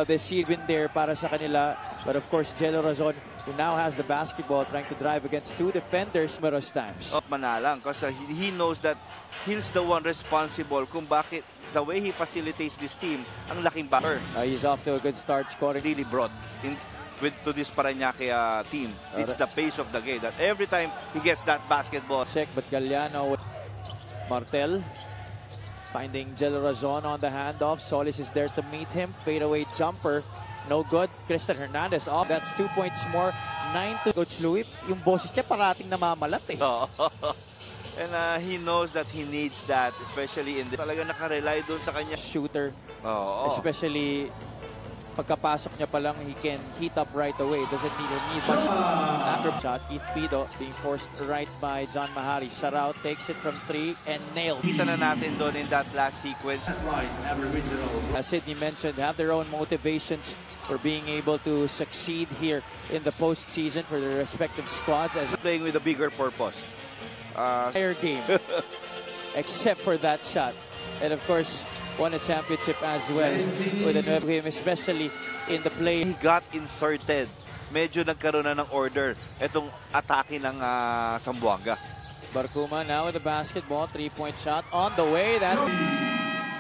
This seed win there para sa kanila. But of course, Jello Razon, who now has the basketball, trying to drive against two defenders numerous times. Manalang, because he knows that he's the one responsible kung bakit the way he facilitates this team, ang laking backer. He's off to a good start scoring. Really brought to this Parañaque team. It's the pace of the game that every time he gets that basketball. Check, but Galliano, Martel, finding Jello Razon on the handoff. Solis is there to meet him. Fadeaway jumper. No good. Christian Hernandez off. That's 2 points more. 9 to Coach Louis. Yung boses niya parating namamalat eh. And he knows that he needs that, especially in the... Talaga nakarely doon sa kanya. Shooter. Especially pagkapasok niya pa lang, he can heat up right away. Doesn't need much. After shot, Keith Pido being forced right by John Mahari. Sarao takes it from 3 and nailed. Kita na natin doon in that last sequence. As Sydney mentioned, have their own motivations for being able to succeed here in the postseason for their respective squads. As playing with a bigger purpose. Entire game, except for that shot. And of course, won a championship as well with a him, especially in the play. He got inserted. Medyo nagkaroon na ng order itong atake ng Zamboanga. Barcuma now with the basketball, 3-point shot on the way. That's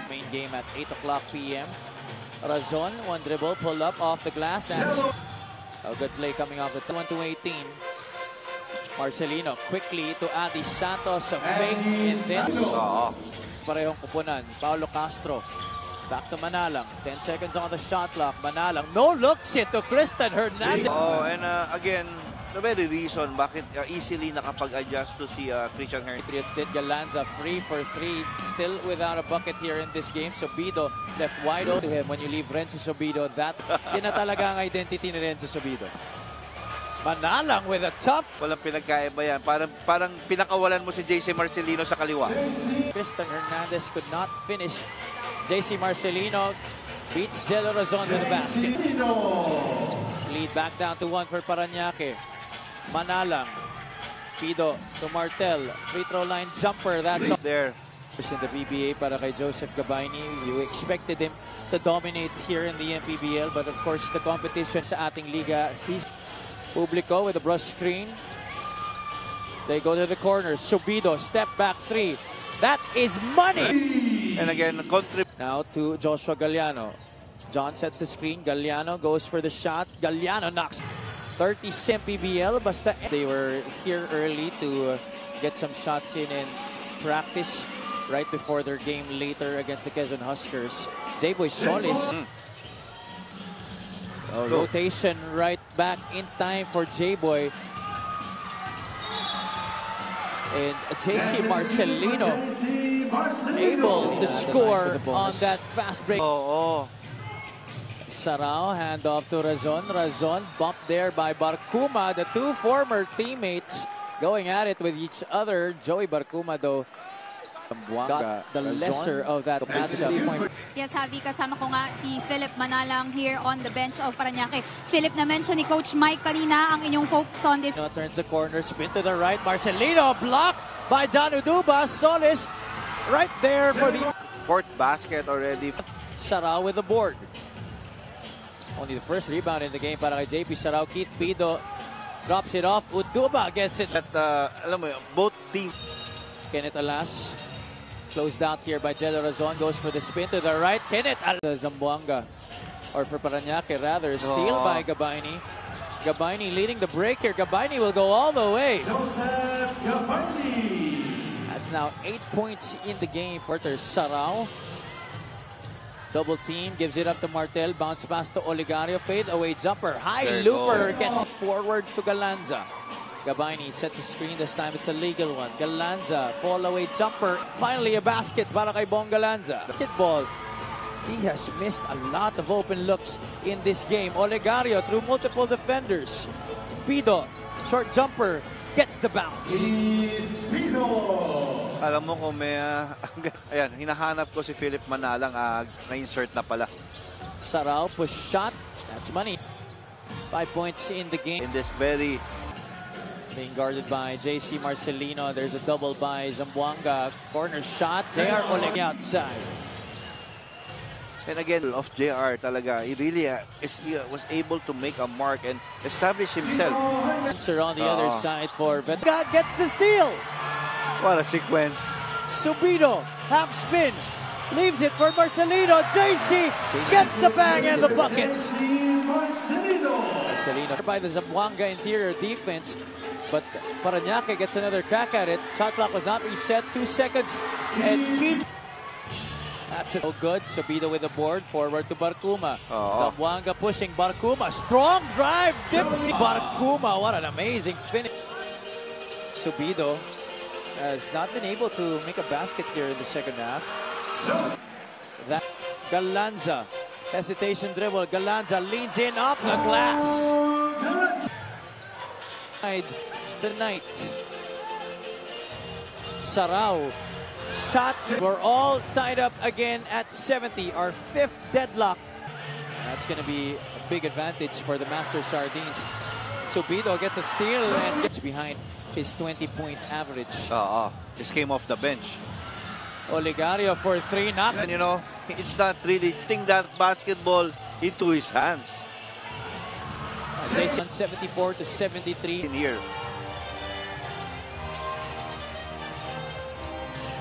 main game at 8 o'clock p.m. Razon, one dribble, pull up off the glass. That's a good play coming off the 1-18. Marcelino quickly to Adi Santos, a fake intense. Parehong kupunan. Paulo Castro back to Manalang. 10 seconds on the shot clock. Manalang no looks it to Christian Hernandez. And again, the very reason bakit easily nakapag-adjust to si Christian Hernandez. Patriots did Galanza free for 3, still without a bucket here in this game. Sobido left wide open to him. When you leave Renzo Sobido, that yun na talaga ang identity ni Renzo Sobido. Manalang with a tough. Walang pinagkaiba yan. Parang pinakawalan mo si JC Marcelino sa kaliwa. Christian Hernandez could not finish. JC Marcelino beats Jello Razon with the basket. Lead back down to 1 for Parañaque. Manalang. Pido to Martel. Free throw line jumper. That's there. In the PBA para kay Joseph Gabayni. You expected him to dominate here in the MPBL, but of course the competition sa ating liga sees Publico with a brush screen. They go to the corner. Subido, step back 3. That is money! And again, now to Joshua Galliano. John sets the screen. Galliano goes for the shot. Galliano knocks 30 PBL. Basta they were here early to get some shots in practice right before their game later against the Quezon Huskers. J-Boy Solis. Rotation right back in time for J-Boy. And JC Marcelino able to score on that fast break. Sarao, hand off to Razon. Razon bumped there by Barcuma. The two former teammates going at it with each other. Joey Barcuma though got the lesser of that matchup. Yes, Javi, kasama ko nga si Philip Manalang here on the bench of Parañaque. Philip, na-mention ni Coach Mike kanina ang inyong focus on this. Turns the corner, spin to the right. Marcelino blocked by John Uduba. Solis right there for the fourth basket already. Sarao with the board. Only the first rebound in the game para kay JP Sarao. Keith Pido drops it off. Uduba gets it. Alam mo, both teams. Kenneth Alas. Closed out here by Jello Razon. Goes for the spin to the right. Kenneth Alas. Zamboanga. Or for Parañaque rather. Steal by Gabayni. Gabayni leading the break here. Gabayni will go all the way. That's now 8 points in the game for Sarao. Double team. Gives it up to Martel. Bounce pass to Oligario. Fade away jumper. High looper. Gets forward to Galanza. Gabayni sets the screen. This time it's a legal one. Galanza, fall away jumper. Finally a basket para kay Bong Galanza. Basketball. He has missed a lot of open looks in this game. Olegario through multiple defenders. Pido, short jumper, gets the bounce. Alam mo kung may... ayan, hinahanap ko si Philip Manalang. Na-insert na pala. Sarao, push shot. That's money. 5 points in the game. In this very... Being guarded by JC Marcelino. There's a double by Zamboanga. Corner shot. JR Oleg outside. And again, of JR talaga, he really was able to make a mark and establish himself. Answer on the other side for God gets the steal. What a sequence. Subido, half spin, leaves it for Marcelino. JC gets the bang and the buckets. Marcelino by the Zamboanga interior defense, but Parañaque gets another crack at it. Shot clock was not reset. 2 seconds and feet. That's it. Oh, good. Subido with the board. Forward to Barcuma. Zamboanga pushing Barcuma. Strong drive. Dipsy. Barcuma. What an amazing finish. Subido has not been able to make a basket here in the second half. That Galanza. Hesitation dribble. Galanza leans in off the glass. The night. Sarao. Shot. We're all tied up again at 70. Our 5th deadlock. That's going to be a big advantage for the Master Sardines. Subido gets a steal and gets behind his 20-point average. This came off the bench. Oligario for 3 knocks. And you know, it's not really taking that basketball into his hands. Jason 74 to 73 in here.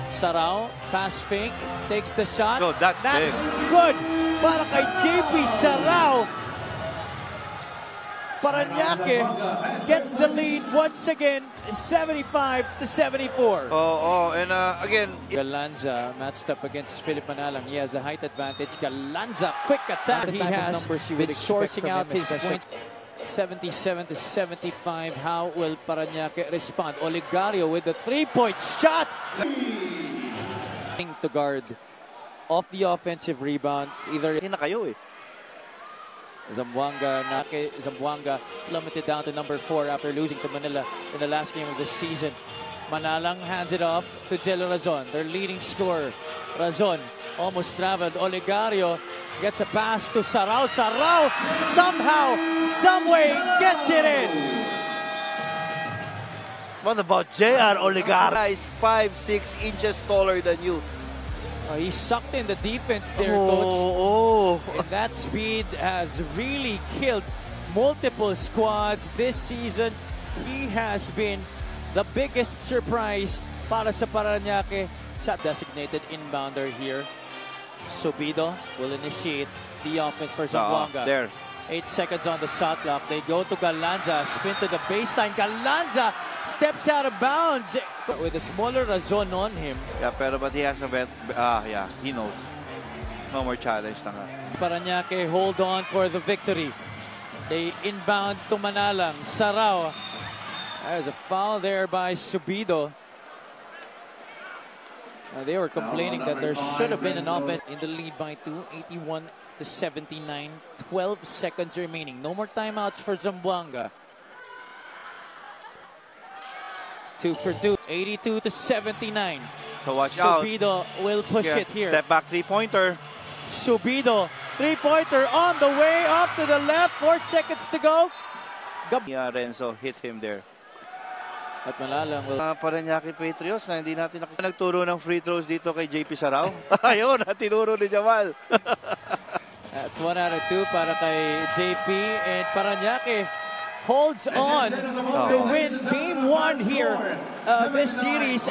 Sarao, pass fake, takes the shot. No, that's good. Para kay JP Sarao. Parañaque gets the lead once again, 75 to 74. And again, Galanza matched up against Philip Manalang. He has the height advantage. Galanza, quick attack. He has been sourcing out his points. 77 to 75. How will Parañaque respond? Oligario with the 3-point shot. To guard off the offensive rebound. Either na kayo eh. Zamboanga plummeted down to number 4 after losing to Manila in the last game of the season. Manalang hands it off to Del Razon, their leading scorer. Razon almost traveled. Oligario gets a pass to Sarao. Sarao somehow, someway gets it in. What about JR Oligario? Is 5'6" inches taller than you. He sucked in the defense there, Coach. And that speed has really killed multiple squads this season. He has been the biggest surprise para sa Parañaque. Sa designated inbounder here. Subido will initiate the offense for Zamboanga. There. 8 seconds on the shot clock. They go to Galanza. Spin to the baseline. Galanza steps out of bounds with a smaller Razon on him. Yeah, but he has a bet. He knows. No more challenge na nga. Parañaque hold on for the victory. They inbound to Manalang. Sarao. There's a foul there by Subido. They were complaining that there should have been an offense in the lead by 2, 81 to 79. 12 seconds remaining. No more timeouts for Zamboanga. 2 for 2, 82 to 79. So watch out. Subido will push it here. Step back 3-pointer. Subido, 3-pointer on the way up to the left. 4 seconds to go. Renzo hit him there. At Manalang will... Parañaque Patriots na hindi natin nagturo ng free throws dito kay JP Sarao. Ayun, tinuro ni Jamal. That's 1 out of 2 para kay JP, and Parañaque holds on to win game 1 here this series.